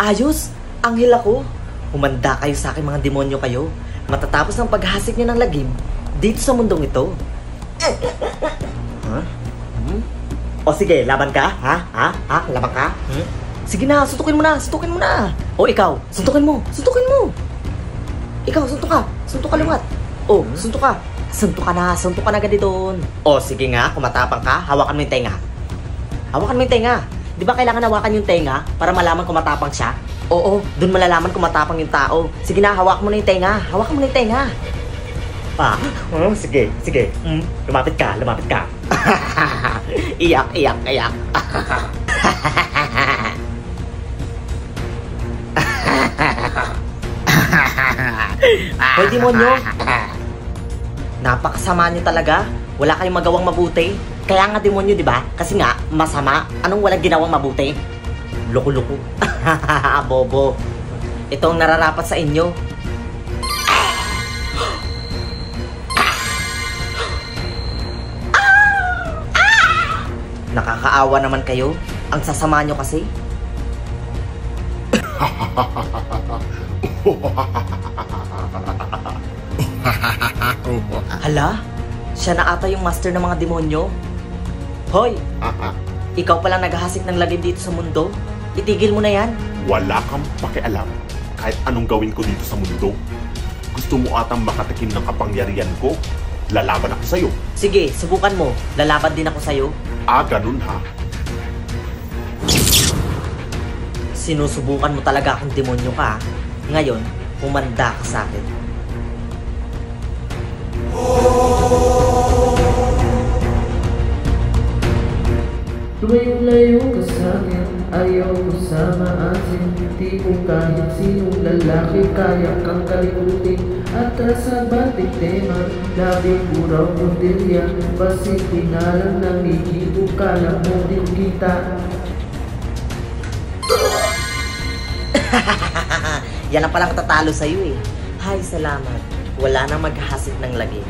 Ayos! Anghel ako! Humanda kayo sa akin mga demonyo kayo. Matatapos ng paghasik niyo ng lagim dito sa mundong ito. Huh? O sige, laban ka? Ha? Laban ka? Sige na, suntukin mo na! Suntukin mo na! O ikaw, suntukin mo! Suntukin mo! Ikaw, suntok ka! Suntok ka liwat! O, suntok ka! Suntok ka na! Suntok ka na agad doon! O, sige nga, kung matapang ka, hawakan mo yung tenga. Hawakan mo yung tenga! Di ba kailangan hawakan yung tenga para malaman kung matapang siya? Oo, dun malalaman kung matapang yung tao. Sige na, hawak mo na yung tenga. Hawakan mo na yung tenga. Sige. Lumapit ka. Iyak. Hoy, demonyo. Napakasama niyo talaga. Wala kayong magawang mabuti. Kaya nga demonyo, di ba? Kasi nga, masama. Anong walang ginawang mabuti? Loko-loko. Bobo. Ito ang nararapat sa inyo. Nakakaawa naman kayo. Ang sasama nyo kasi. Hala? Siya na ata yung master ng mga demonyo. Hoy! Ikaw palang naghahasik ng lagim dito sa mundo. Itigil mo na yan. Wala kang pakialam kahit anong gawin ko dito sa mundo. Gusto mo atang makatikim ng kapangyarihan ko? Lalaban ako sa'yo. Sige, subukan mo. Lalaban din ako sa'yo. Ganun ha? Sinusubukan mo talaga akong demonyo ka. Ngayon, humanda ka sa akin. Lumayo-layo ka sa'kin, ayaw ko sa maasin. Di ko kahit sinong lalaki kaya kang kalikutin. At sa batik tema, labi ko raw modelya. Basit pinalang ng hihito ka lang mo din kita. Yan ang palang tatalo sa'yo eh. Hay, salamat. Wala na maghasik ng lagim.